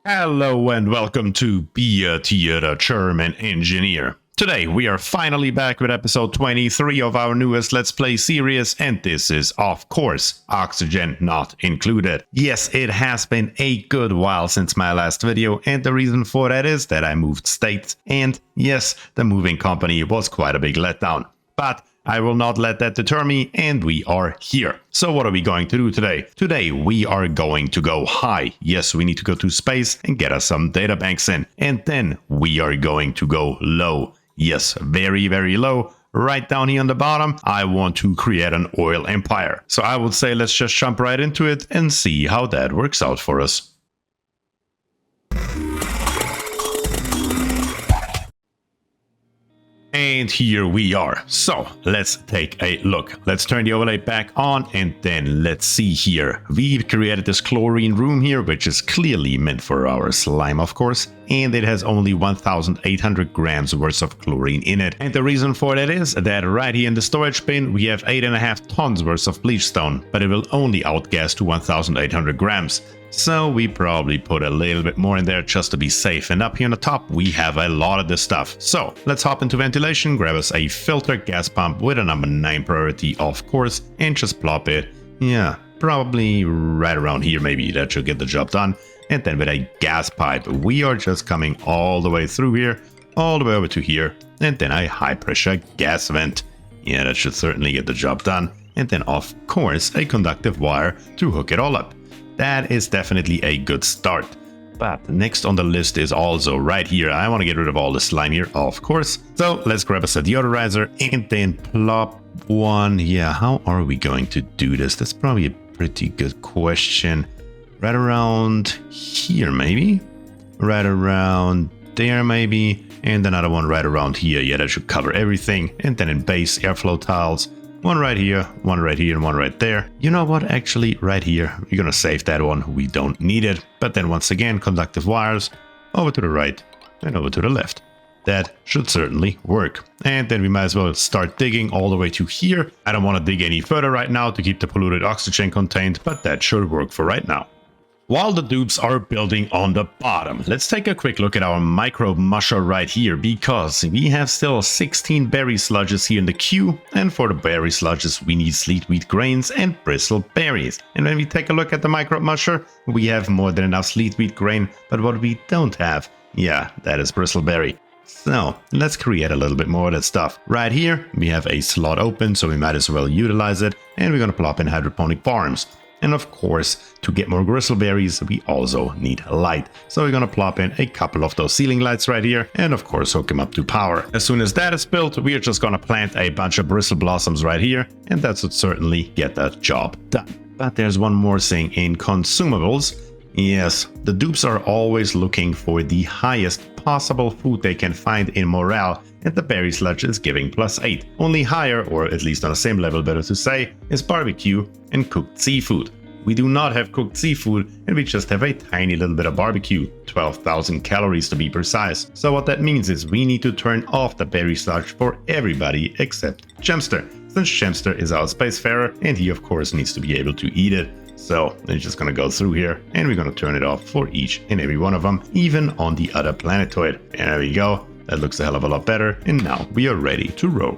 Hello and welcome to BierTier, the German engineer. Today we are finally back with episode 23 of our newest Let's Play series, and this is, of course, oxygen not included. Yes, it has been a good while since my last video, and the reason for that is that I moved states, and yes, the moving company was quite a big letdown. But I will not let that deter me, and we are here. So what are we going to do today? Today we are going to go high. Yes, we need to go to space and get us some databanks in. And then we are going to go low. Yes, very, very low. Right down here on the bottom, I want to create an oil empire. So I would say let's just jump right into it and see how that works out for us. And here we are. So let's take a look. Let's turn the overlay back on and then let's see here. We've created this chlorine room here, which is clearly meant for our slime, of course. And it has only 1,800 grams worth of chlorine in it. And the reason for that is that right here in the storage bin, we have 8.5 tons worth of bleach stone, but it will only outgas to 1,800 grams. So we probably put a little bit more in there just to be safe. And up here on the top, we have a lot of this stuff. So let's hop into ventilation, grab us a filter gas pump with a number 9 priority, of course, and just plop it. Yeah, probably right around here, maybe that should get the job done. And then with a gas pipe, we are just coming all the way through here, all the way over to here, and then a high pressure gas vent. Yeah, that should certainly get the job done. And then of course, a conductive wire to hook it all up. That is definitely a good start. But next on the list is also right here. I want to get rid of all the slime here, of course. So let's grab us a deodorizer and then plop one. Yeah, how are we going to do this? That's probably a pretty good question. Right around here, maybe? Right around there, maybe? And another one right around here. Yeah, that should cover everything. And then in base airflow tiles. One right here, and one right there. You know what? Actually, right here, we're gonna save that one. We don't need it. But then once again, conductive wires over to the right and over to the left. That should certainly work. And then we might as well start digging all the way to here. I don't want to dig any further right now to keep the polluted oxygen contained, but that should work for right now. While the dupes are building on the bottom, let's take a quick look at our microbe musher right here, because we have still 16 berry sludges here in the queue, and for the berry sludges we need sleet wheat grains and bristle berries. And when we take a look at the microbe musher, we have more than enough sleet wheat grain, but what we don't have, yeah, that is bristleberry. So let's create a little bit more of that stuff. Right here we have a slot open, so we might as well utilize it, and we're gonna plop in hydroponic farms. And of course, to get more bristleberries, we also need light. So we're gonna plop in a couple of those ceiling lights right here, and of course hook them up to power. As soon as that is built, we are just gonna plant a bunch of bristle blossoms right here, and that should certainly get the job done. But there's one more thing in consumables. Yes, the dupes are always looking for the highest possible food they can find in morale, and the berry sludge is giving +8. Only higher, or at least on the same level better to say, is barbecue and cooked seafood. We do not have cooked seafood, and we just have a tiny little bit of barbecue, 12,000 calories to be precise. So what that means is we need to turn off the berry sludge for everybody except Jemsterr, since Jemsterr is our spacefarer, and he of course needs to be able to eat it. So we're just gonna go through here and we're gonna turn it off for each and every one of them, even on the other planetoid. And there we go. That looks a hell of a lot better. And now we are ready to roll.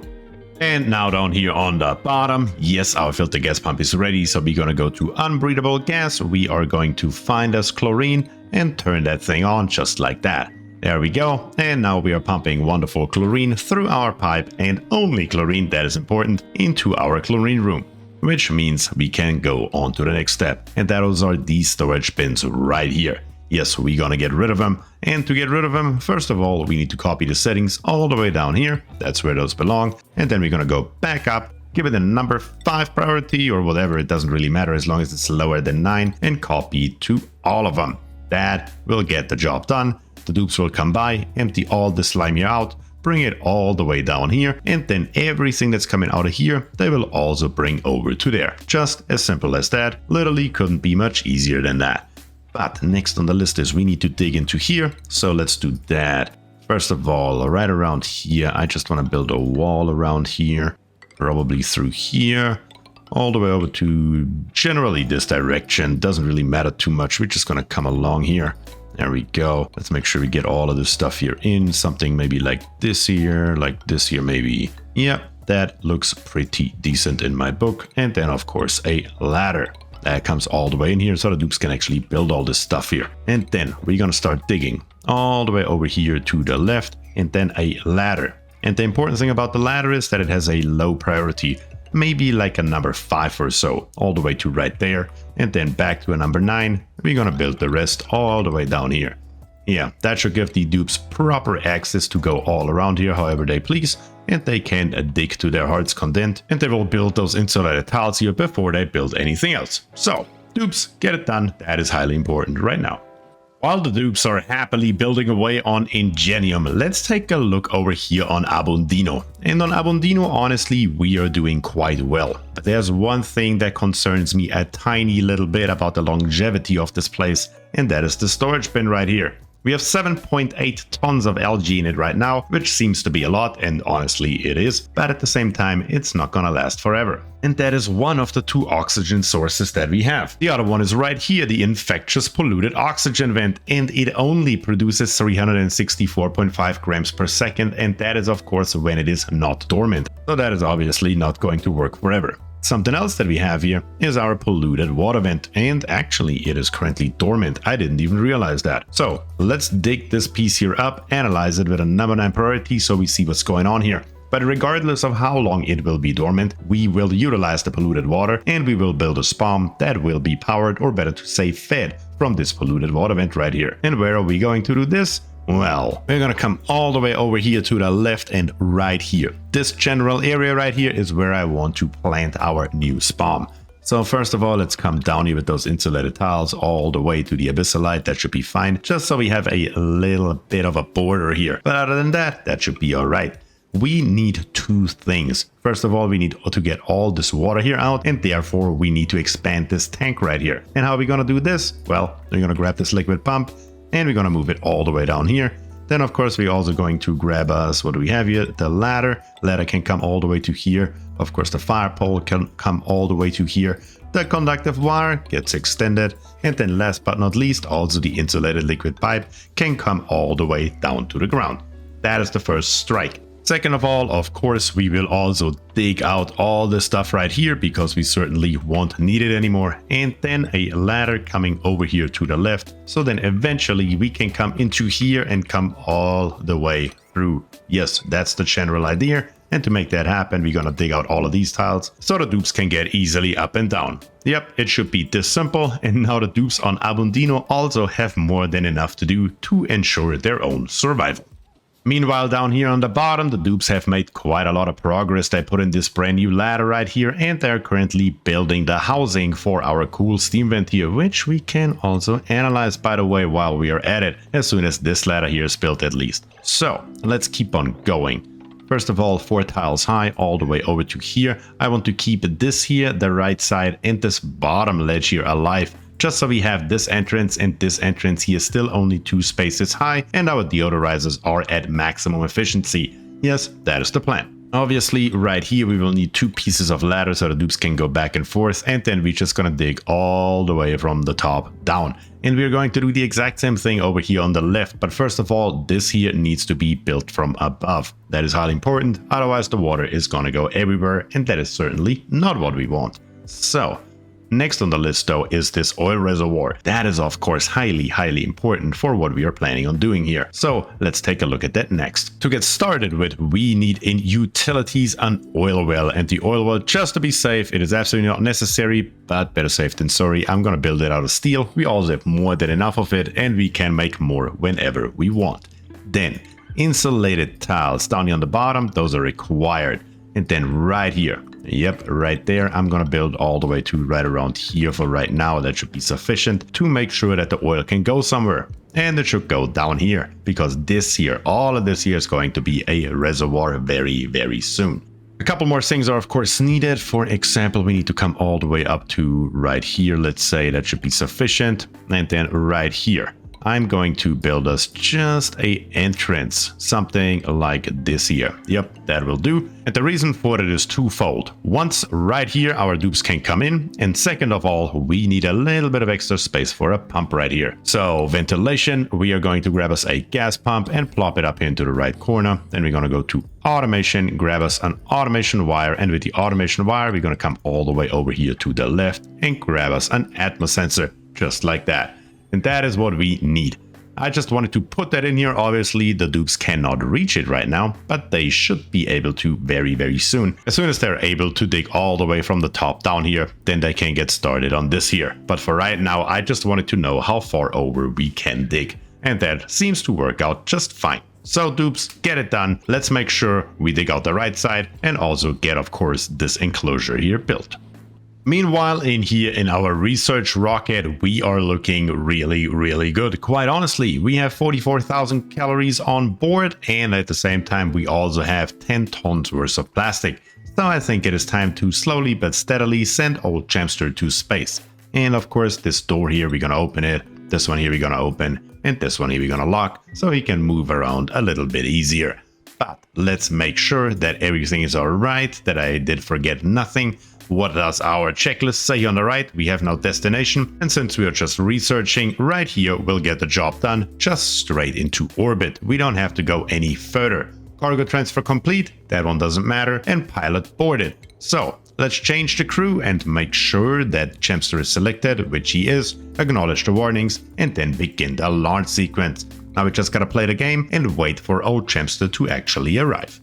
And now down here on the bottom, yes, our filter gas pump is ready. So we're gonna go to unbreathable gas. We are going to find us chlorine and turn that thing on just like that. There we go. And now we are pumping wonderful chlorine through our pipe, and only chlorine, that is important, into our chlorine room. Which means we can go on to the next step, and those are these storage bins right here. Yes, we're gonna get rid of them, and to get rid of them, first of all, we need to copy the settings all the way down here. That's where those belong, and then we're gonna go back up, give it a number 5 priority or whatever, it doesn't really matter as long as it's lower than 9, and copy to all of them. That will get the job done. The dupes will come by, empty all the slime here out, bring it all the way down here, and then everything that's coming out of here, they will also bring over to there. Just as simple as that. Literally couldn't be much easier than that. But next on the list is we need to dig into here, so let's do that. First of all, right around here, I just want to build a wall around here, probably through here, all the way over to generally this direction. Doesn't really matter too much, we're just gonna come along here. There we go. Let's make sure we get all of this stuff here in. Something maybe like this here maybe. Yep, that looks pretty decent in my book. And then of course a ladder. That comes all the way in here so the dupes can actually build all this stuff here. And then we're gonna start digging all the way over here to the left, and then a ladder. And the important thing about the ladder is that it has a low priority, maybe like a number 5 or so, all the way to right there, and then back to a number 9. We're gonna build the rest all the way down here. Yeah, that should give the dupes proper access to go all around here however they please, and they can dig to their heart's content, and they will build those insulated tiles here before they build anything else. So, dupes, get it done. That is highly important right now. While the dupes are happily building away on Ingenium, let's take a look over here on Abundino. And on Abundino, honestly, we are doing quite well. But there's one thing that concerns me a tiny little bit about the longevity of this place, and that is the storage bin right here. We have 7.8 tons of LG in it right now, which seems to be a lot, and honestly it is, but at the same time it's not gonna last forever. And that is one of the 2 oxygen sources that we have. The other one is right here, the infectious polluted oxygen vent, and it only produces 364.5 grams per second, and that is of course when it is not dormant. So that is obviously not going to work forever. Something else that we have here is our polluted water vent, and actually it is currently dormant. I didn't even realize that. So let's dig this piece here up, analyze it with a number 9 priority so we see what's going on here. But regardless of how long it will be dormant, we will utilize the polluted water and we will build a SPOM that will be powered, or better to say fed, from this polluted water vent right here. And where are we going to do this? Well, we're gonna come all the way over here to the left and right here. This general area right here is where I want to plant our new SPOM. So first of all, let's come down here with those insulated tiles all the way to the abyssalite. That should be fine, just so we have a little bit of a border here. But other than that, that should be all right. We need 2 things. First of all, we need to get all this water here out, and therefore we need to expand this tank right here. And how are we gonna do this? Well, we're gonna grab this liquid pump and we're gonna move it all the way down here. Then of course we're also going to grab us, what do we have here? The ladder. Ladder can come all the way to here. Of course the fire pole can come all the way to here. The conductive wire gets extended, and then last but not least, also the insulated liquid pipe can come all the way down to the ground. That is the first strike. Second of all, of course, we will also dig out all the stuff right here because we certainly won't need it anymore. And then a ladder coming over here to the left. So then eventually we can come into here and come all the way through. Yes, that's the general idea. And to make that happen, we're gonna dig out all of these tiles so the dupes can get easily up and down. Yep, it should be this simple. And now the dupes on Abundino also have more than enough to do to ensure their own survival. Meanwhile, down here on the bottom, the dupes have made quite a lot of progress. They put in this brand new ladder right here, and they're currently building the housing for our cool steam vent here, which we can also analyze, by the way, while we are at it, as soon as this ladder here is built at least. So let's keep on going. First of all, 4 tiles high all the way over to here. I want to keep this here, the right side, and this bottom ledge here alive, just so we have this entrance and this entrance here still only 2 spaces high, and our deodorizers are at maximum efficiency. Yes, that is the plan. Obviously, right here we will need 2 pieces of ladder so the dupes can go back and forth, and then we're just gonna dig all the way from the top down. And we're going to do the exact same thing over here on the left, but first of all, this here needs to be built from above. That is highly important, otherwise the water is gonna go everywhere, and that is certainly not what we want. So, next on the list though is this oil reservoir. That is of course highly important for what we are planning on doing here. So let's take a look at that next. To get started with, we need in utilities an oil well, and the oil well, just to be safe, it is absolutely not necessary, but better safe than sorry. I'm gonna build it out of steel. We also have more than enough of it, and we can make more whenever we want. Then insulated tiles down here on the bottom, those are required. And then right here, yep, right there, I'm gonna build all the way to right around here for right now. That should be sufficient to make sure that the oil can go somewhere. And it should go down here, because this here, all of this here is going to be a reservoir very soon. A couple more things are of course needed. For example, we need to come all the way up to right here. Let's say that should be sufficient. And then right here. I'm going to build us just a entrance, something like this here. Yep, that will do. And the reason for it is twofold. Once, right here, our dupes can come in. And second of all, we need a little bit of extra space for a pump right here. So ventilation, we are going to grab us a gas pump and plop it up into the right corner. Then we're going to go to automation, grab us an automation wire. And with the automation wire, we're going to come all the way over here to the left and grab us an atmos sensor, just like that. And that is what we need. I just wanted to put that in here. Obviously, the dupes cannot reach it right now, but they should be able to very, very soon. As soon as they're able to dig all the way from the top down here, then they can get started on this here. But for right now, I just wanted to know how far over we can dig. And that seems to work out just fine. So dupes, get it done. Let's make sure we dig out the right side and also get, of course, this enclosure here built. Meanwhile, in here in our research rocket, we are looking really, really good. Quite honestly, we have 44,000 calories on board, and at the same time, we also have 10 tons worth of plastic. So I think it is time to slowly but steadily send old Jemsterr to space. And of course, this door here, we're gonna open it. This one here, we're gonna open, and this one here, we're gonna lock, so he can move around a little bit easier. But let's make sure that everything is all right, that I did forget nothing. What does our checklist say on the right? We have no destination, and since we are just researching, right here we'll get the job done just straight into orbit. We don't have to go any further. Cargo transfer complete, that one doesn't matter, and pilot boarded. So let's change the crew and make sure that Jemsterr is selected, which he is, acknowledge the warnings, and then begin the launch sequence. Now we just gotta play the game and wait for old Jemsterr to actually arrive.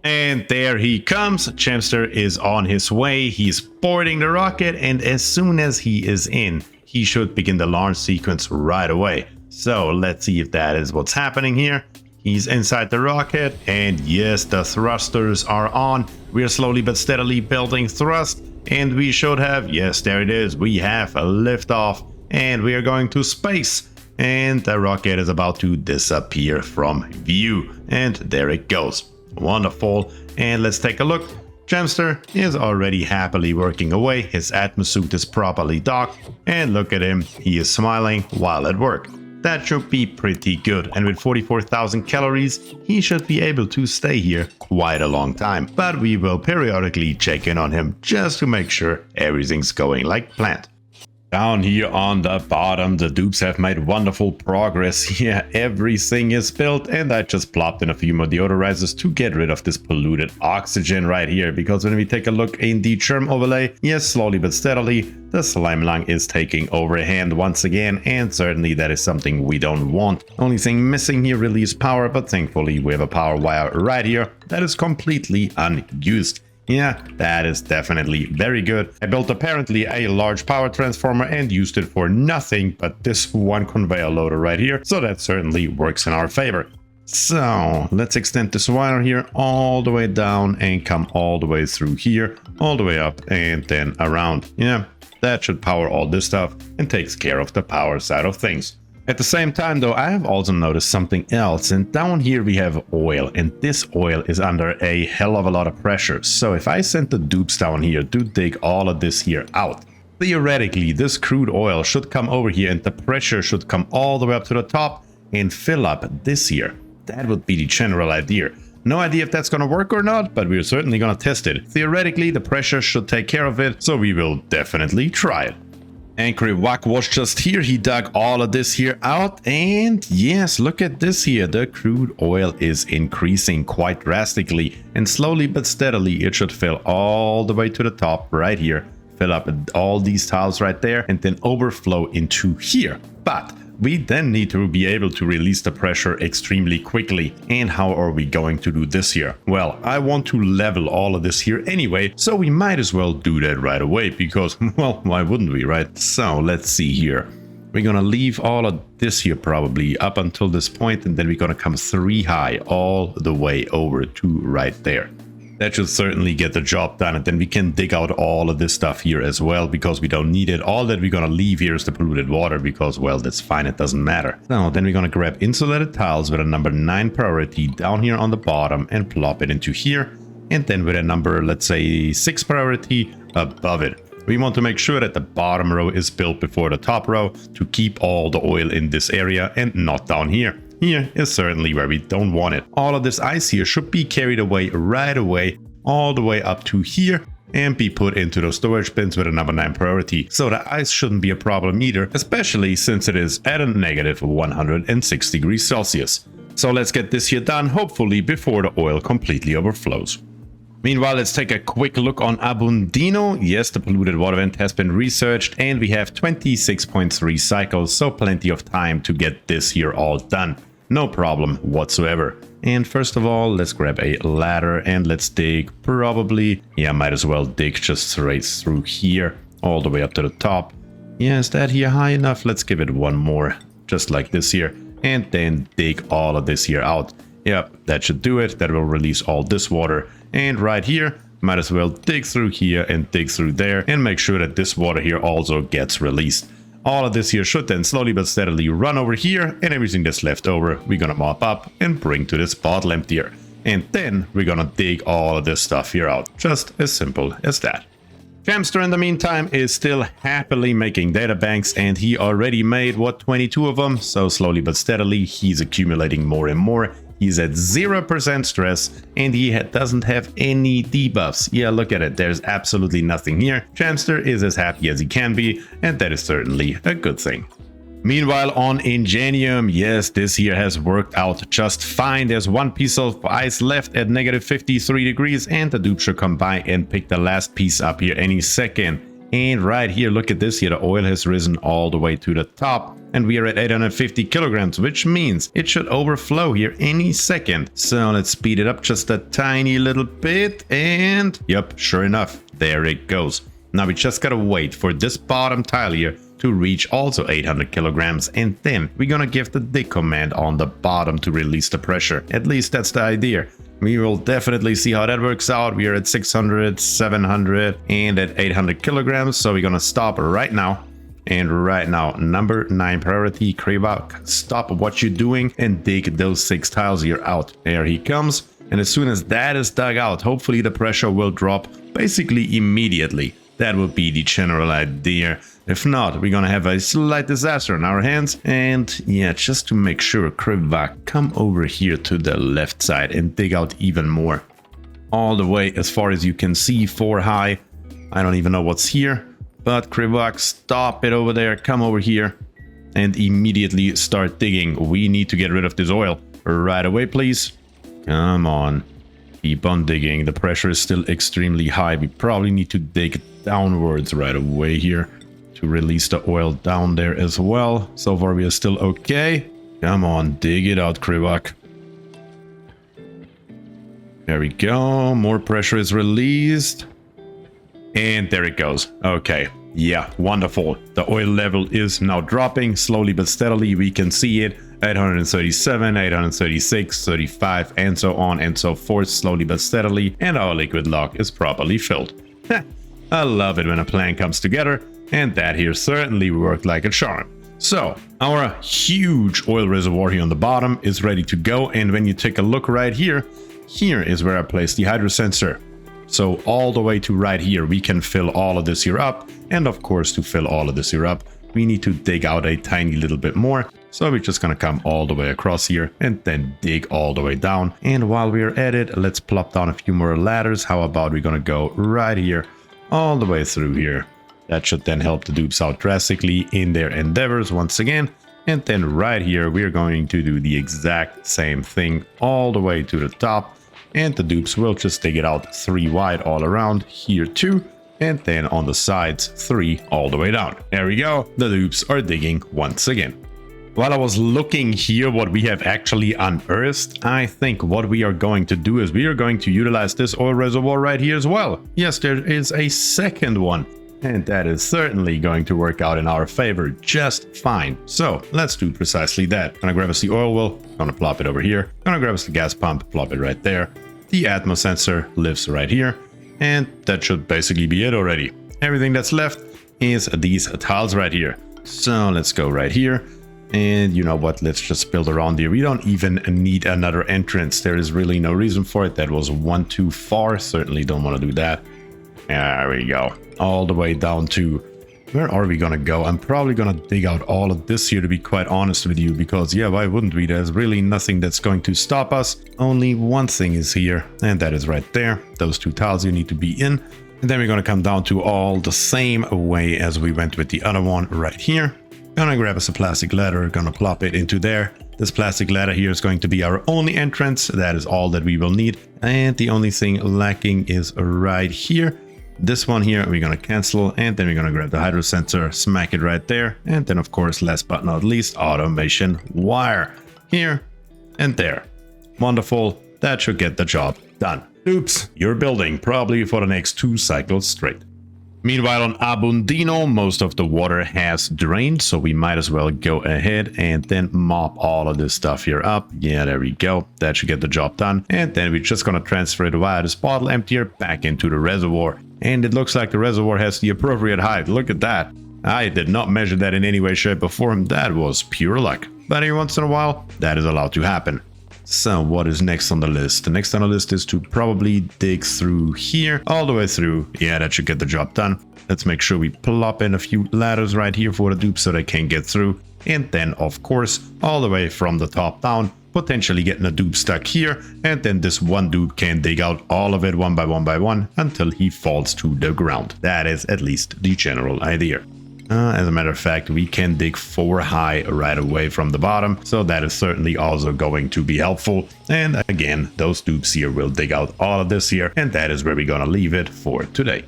And there he comes. Jemsterr is on his way. He's boarding the rocket, and as soon as he is in, he should begin the launch sequence right away. So let's see if that is what's happening here. He's inside the rocket, and yes, the thrusters are on. We are slowly but steadily building thrust, and we should have, yes, there it is. We have a liftoff, and we are going to space. And the rocket is about to disappear from view, and there it goes. Wonderful. And let's take a look. Jemsterr is already happily working away. His atmos suit is properly docked, and look at him, he is smiling while at work. That should be pretty good, and with 44,000 calories, he should be able to stay here quite a long time. But we will periodically check in on him just to make sure everything's going like planned. Down here on the bottom, the dupes have made wonderful progress. Yeah, everything is built, and I just plopped in a few more deodorizers to get rid of this polluted oxygen right here, because when we take a look in the germ overlay, yes, slowly but steadily, the slime lung is taking overhand once again, and certainly that is something we don't want. Only thing missing here really is power, but thankfully we have a power wire right here that is completely unused. Yeah, that is definitely very good. I built apparently a large power transformer and used it for nothing but this one conveyor loader right here, so that certainly works in our favor. So let's extend this wire here all the way down and come all the way through here, all the way up and then around. Yeah, that should power all this stuff and takes care of the power side of things. At the same time though, I have also noticed something else, and down here we have oil, and this oil is under a hell of a lot of pressure. So if I send the dupes down here to dig all of this here out, theoretically this crude oil should come over here and the pressure should come all the way up to the top and fill up this here. That would be the general idea. No idea if that's gonna work or not, but we're certainly gonna test it. Theoretically the pressure should take care of it, so we will definitely try it. Angry Wack was just here. He dug all of this here out, and yes, look at this here. The crude oil is increasing quite drastically, and slowly but steadily it should fill all the way to the top right here, fill up all these tiles right there, and then overflow into here. But we then need to be able to release the pressure extremely quickly. And how are we going to do this here? Well, I want to level all of this here anyway, so we might as well do that right away because, well, why wouldn't we, right? So let's see here. We're gonna leave all of this here probably up until this point, and then we're gonna come 3 high all the way over to right there. That should certainly get the job done, and then we can dig out all of this stuff here as well because we don't need it. All that we're gonna leave here is the polluted water because, well, that's fine, it doesn't matter. Now then we're gonna grab insulated tiles with a number 9 priority down here on the bottom and plop it into here, and then with a number, let's say 6 priority above it. We want to make sure that the bottom row is built before the top row to keep all the oil in this area and not down here. Here is certainly where we don't want it. All of this ice here should be carried away right away, all the way up to here, and be put into those storage bins with a number 9 priority. So the ice shouldn't be a problem either, especially since it is at a negative 106 degrees Celsius. So let's get this here done, hopefully before the oil completely overflows. Meanwhile, let's take a quick look on Abundino. Yes, the polluted water vent has been researched and we have 26.3 cycles, so plenty of time to get this here all done. No problem whatsoever. And first of all, let's grab a ladder and let's dig probably, yeah, might as well dig just straight through here, all the way up to the top. Yeah, is that here high enough? Let's give it one more, just like this here, and then dig all of this here out. Yep, that should do it. That will release all this water. And right here, might as well dig through here and dig through there and make sure that this water here also gets released. All of this here should then slowly but steadily run over here, and everything that's left over we're gonna mop up and bring to this bottle emptier. And then we're gonna dig all of this stuff here out. Just as simple as that. Jemsterr in the meantime is still happily making databanks, and he already made, what, 22 of them? So slowly but steadily he's accumulating more and more. He's at 0% stress and he doesn't have any debuffs. Yeah, look at it. There's absolutely nothing here. Jemsterr is as happy as he can be, and that is certainly a good thing. Meanwhile, on Ingenium, yes, this here has worked out just fine. There's one piece of ice left at negative 53 degrees, and the dupe should come by and pick the last piece up here any second. And right here, look at this here. The oil has risen all the way to the top, and we are at 850 kilograms, which means it should overflow here any second. So let's speed it up just a tiny little bit, and yep, sure enough, there it goes. Now we just gotta wait for this bottom tile here to reach also 800 kilograms, and then we're gonna give the dig command on the bottom to release the pressure. At least that's the idea. We will definitely see how that works out. We are at 600, 700, and at 800 kilograms. So we're gonna stop right now. And right now, number 9 priority, Krivak, stop what you're doing and dig those 6 tiles here out. There he comes. And as soon as that is dug out, hopefully the pressure will drop basically immediately. That would be the general idea. If not, we're gonna have a slight disaster on our hands. And yeah, just to make sure, Krivak, come over here to the left side and dig out even more. All the way as far as you can see, 4 high. I don't even know what's here. But Krivak, stop it over there, come over here and immediately start digging. We need to get rid of this oil right away, please. Come on, keep on digging. The pressure is still extremely high. We probably need to dig downwards right away here to release the oil down there as well. So far we are still okay. Come on, dig it out, Krivak. There we go, more pressure is released. And there it goes. Okay, yeah, wonderful. The oil level is now dropping slowly but steadily. We can see it 837, 836, 35, and so on and so forth, slowly but steadily. And our liquid lock is properly filled. I love it when a plan comes together, and that here certainly worked like a charm. So our huge oil reservoir here on the bottom is ready to go. And when you take a look right here, here is where I placed the hydro sensor. So all the way to right here, we can fill all of this here up. And of course, to fill all of this here up, we need to dig out a tiny little bit more. So we're just gonna come all the way across here and then dig all the way down. And while we're at it, let's plop down a few more ladders. How about we're gonna go right here, all the way through here. That should then help the dupes out drastically in their endeavors once again. And then right here, we're going to do the exact same thing all the way to the top. And the dupes will just dig it out 3 wide all around, here 2, and then on the sides 3 all the way down. There we go, the dupes are digging once again. While I was looking here what we have actually unearthed, I think what we are going to do is we are going to utilize this oil reservoir right here as well. Yes, there is a second one, and that is certainly going to work out in our favor just fine. So let's do precisely that. Gonna grab us the oil well, gonna plop it over here. Gonna grab us the gas pump, plop it right there. The atmo sensor lives right here, and that should basically be it already. Everything that's left is these tiles right here. So let's go right here, and you know what, let's just build around here. We don't even need another entrance. There is really no reason for it. That was one too far. Certainly don't want to do that. There we go. all the way down to... Where are we gonna go? I'm probably gonna dig out all of this here, to be quite honest with you, because yeah, why wouldn't we? There's really nothing that's going to stop us. Only one thing is here, and that is right there. Those two tiles you need to be in. And then we're gonna come down to all the same way as we went with the other one right here. Gonna grab us a plastic ladder, gonna plop it into there. This plastic ladder here is going to be our only entrance. That is all that we will need. And the only thing lacking is right here. This one here we're gonna cancel, and then we're gonna grab the hydro sensor, smack it right there, and then of course, last but not least, automation wire here and there. Wonderful, that should get the job done. Oops, you're building probably for the next 2 cycles straight. Meanwhile, on Abundino, most of the water has drained, so we might as well go ahead and then mop all of this stuff here up. Yeah, there we go. That should get the job done. And then we're just gonna transfer it via this bottle emptier back into the reservoir. And it looks like the reservoir has the appropriate height. Look at that. I did not measure that in any way, shape, or form. That was pure luck. But every once in a while, that is allowed to happen. So what is next on the list? The next on the list is to probably dig through here, all the way through. Yeah, that should get the job done. Let's make sure we plop in a few ladders right here for the dupes so they can get through. And then, of course, all the way from the top down, potentially getting a dupe stuck here. And then this one dupe can dig out all of it one by one until he falls to the ground. That is at least the general idea. As a matter of fact, we can dig 4 high right away from the bottom, so that is certainly also going to be helpful. And again, those dupes here will dig out all of this here, and that is where we're gonna leave it for today.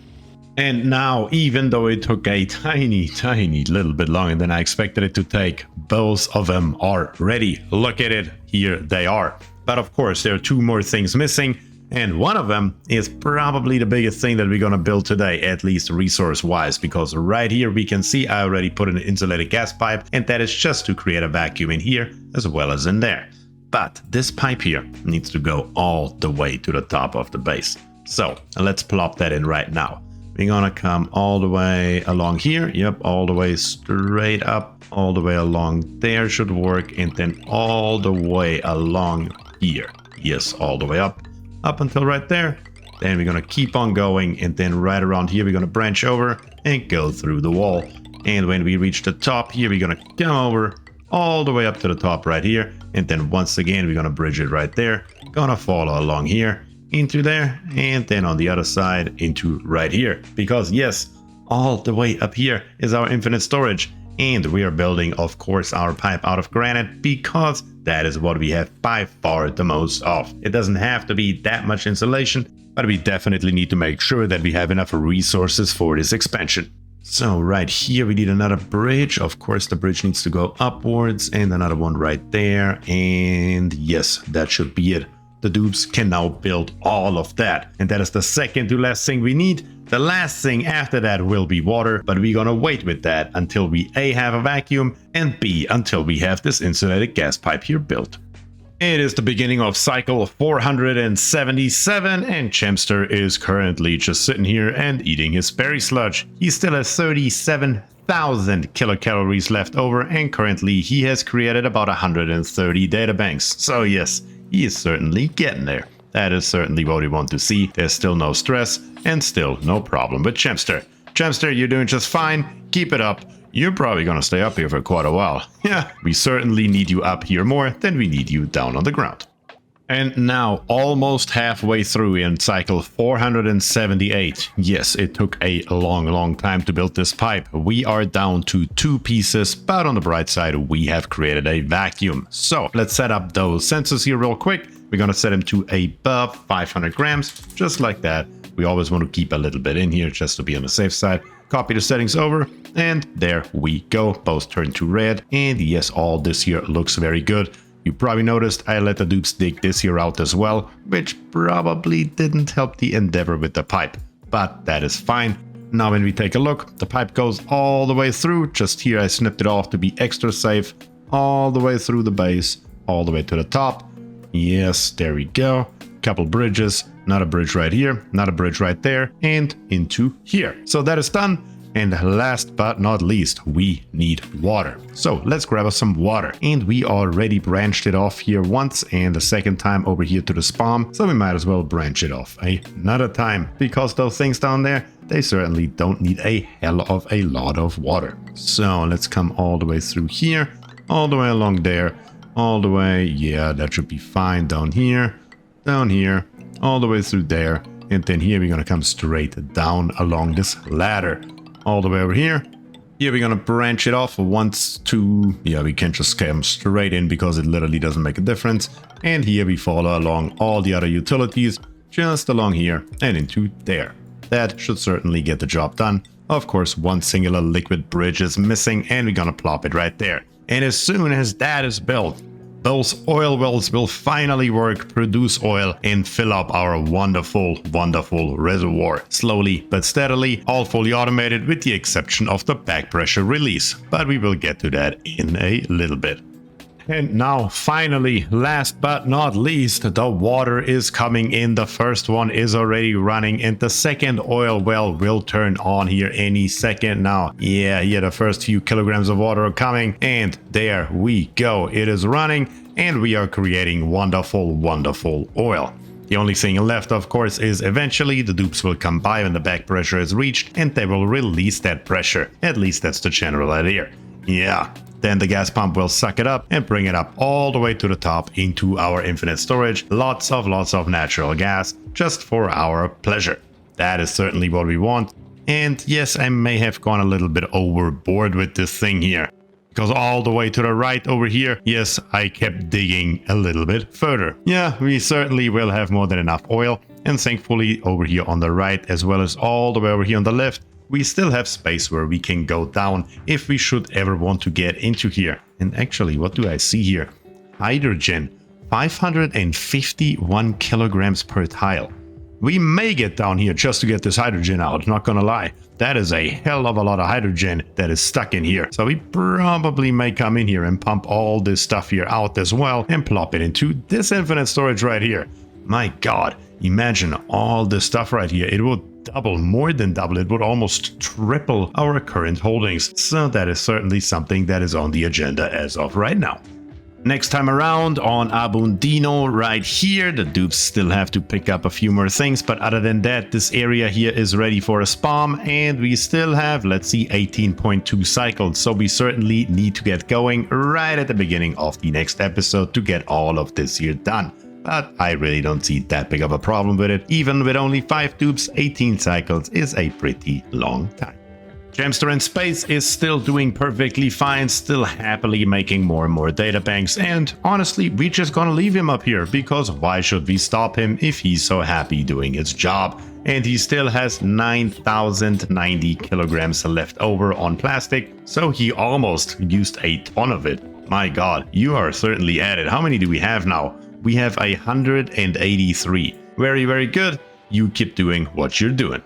And now, even though it took a tiny little bit longer than I expected it to take, both of them are ready. Look at it, here they are. But of course, there are 2 more things missing. And one of them is probably the biggest thing that we're gonna build today, at least resource-wise, because right here we can see I already put in an insulated gas pipe, and that is just to create a vacuum in here as well as in there. But this pipe here needs to go all the way to the top of the base. So let's plop that in right now. We're gonna come all the way along here. Yep, all the way straight up, all the way along there should work, and then all the way along here. Yes, all the way up until right there. Then we're gonna keep on going, and then right around here we're gonna branch over and go through the wall. And when we reach the top here, we're gonna come over all the way up to the top right here, and then once again we're gonna bridge it right there, gonna follow along here into there, and then on the other side into right here, because yes, all the way up here is our infinite storage. And we are building, of course, our pipe out of granite because that is what we have by far the most of. It doesn't have to be that much insulation, but we definitely need to make sure that we have enough resources for this expansion. So right here we need another bridge. Of course, the bridge needs to go upwards, and another one right there. And yes, that should be it. The dupes can now build all of that. And that is the second to last thing we need. The last thing after that will be water, but we're gonna wait with that until we A, have a vacuum, and B, until we have this insulated gas pipe here built. It is the beginning of cycle 477, and Jemsterr is currently just sitting here and eating his berry sludge. He still has 37,000 kilocalories left over, and currently he has created about 130 databanks. So yes, he is certainly getting there. That is certainly what we want to see. There's still no stress and still no problem with Jemsterr. Jemsterr, you're doing just fine. Keep it up. You're probably gonna stay up here for quite a while. Yeah, we certainly need you up here more than we need you down on the ground. And now, almost halfway through in cycle 478. Yes, it took a long time to build this pipe. We are down to 2 pieces, but on the bright side, we have created a vacuum. So let's set up those sensors here real quick. We're gonna set them to above 500 grams, just like that. We always want to keep a little bit in here just to be on the safe side. Copy the settings over, and there we go. Both turn to red, and yes, all this here looks very good. You probably noticed I let the dupes dig this here out as well, which probably didn't help the endeavor with the pipe, but that is fine. Now when we take a look, the pipe goes all the way through. Just here I snipped it off to be extra safe, all the way through the base, all the way to the top. Yes, there we go. Couple bridges, not a bridge right here, not a bridge right there, and into here. So that is done. And last but not least, we need water. So let's grab us some water. And we already branched it off here once and the second time over here to the SPOM. So we might as well branch it off another time, because those things down there, they certainly don't need a hell of a lot of water. So let's come all the way through here, all the way along there, all the way, yeah, that should be fine, down here, all the way through there. And then here we're gonna come straight down along this ladder, all the way over here. Here we're gonna branch it off once to, yeah, we can just come straight in because it literally doesn't make a difference. And here we follow along all the other utilities, just along here and into there. That should certainly get the job done. Of course, one singular liquid bridge is missing and we're gonna plop it right there. And as soon as that is built, those oil wells will finally work, produce oil, and fill up our wonderful, wonderful reservoir. Slowly but steadily, all fully automated with the exception of the back pressure release. But we will get to that in a little bit. And now, finally, last but not least, the water is coming in. The first one is already running and the second oil well will turn on here any second now. Yeah, here the first few kilograms of water are coming and there we go. It is running and we are creating wonderful, wonderful oil. The only thing left, of course, is eventually the dupes will come by when the back pressure is reached and they will release that pressure. At least that's the general idea. Yeah. Then the gas pump will suck it up and bring it up all the way to the top into our infinite storage. Lots of natural gas just for our pleasure. That is certainly what we want. And yes, I may have gone a little bit overboard with this thing here. Because all the way to the right over here, yes, I kept digging a little bit further. Yeah, we certainly will have more than enough oil. And thankfully over here on the right, as well as all the way over here on the left, we still have space where we can go down if we should ever want to get into here. And actually, what do I see here? Hydrogen, 551 kilograms per tile. We may get down here just to get this hydrogen out, not gonna lie. That is a hell of a lot of hydrogen that is stuck in here. So we probably may come in here and pump all this stuff here out as well and plop it into this infinite storage right here. My God, imagine all this stuff right here. It will double, more than double. It would almost triple our current holdings. So that is certainly something that is on the agenda as of right now. Next time around on Abundino right here, the dupes still have to pick up a few more things, but other than that, this area here is ready for a SPOM and we still have, let's see, 18.2 cycles. So we certainly need to get going right at the beginning of the next episode to get all of this here done. But I really don't see that big of a problem with it. Even with only 5 dupes, 18 cycles is a pretty long time. Jemsterr in space is still doing perfectly fine, still happily making more and more databanks, and honestly, we're just gonna leave him up here, because why should we stop him if he's so happy doing his job? And he still has 9,090 kilograms left over on plastic, so he almost used a ton of it. My God, you are certainly at it. How many do we have now? We have 183. Very, very good. You keep doing what you're doing.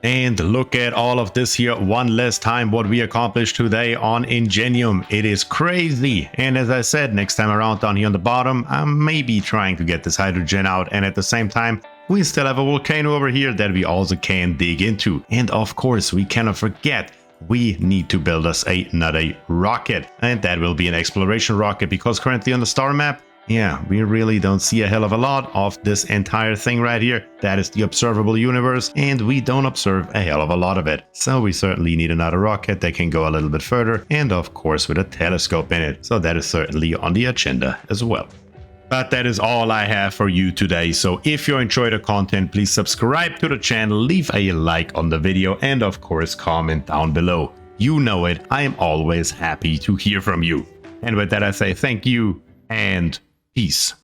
And look at all of this here one last time, what we accomplished today on Ingenium. It is crazy. And as I said, next time around down here on the bottom, I'm maybe trying to get this hydrogen out. And at the same time, we still have a volcano over here that we also can dig into. And of course, we cannot forget, we need to build us another rocket. And that will be an exploration rocket, because currently on the star map, yeah, we really don't see a hell of a lot of this entire thing right here. That is the observable universe, and we don't observe a hell of a lot of it. So we certainly need another rocket that can go a little bit further, and of course with a telescope in it. So that is certainly on the agenda as well. But that is all I have for you today. So if you enjoy the content, please subscribe to the channel, leave a like on the video, and of course comment down below. You know it, I am always happy to hear from you. And with that I say thank you and peace.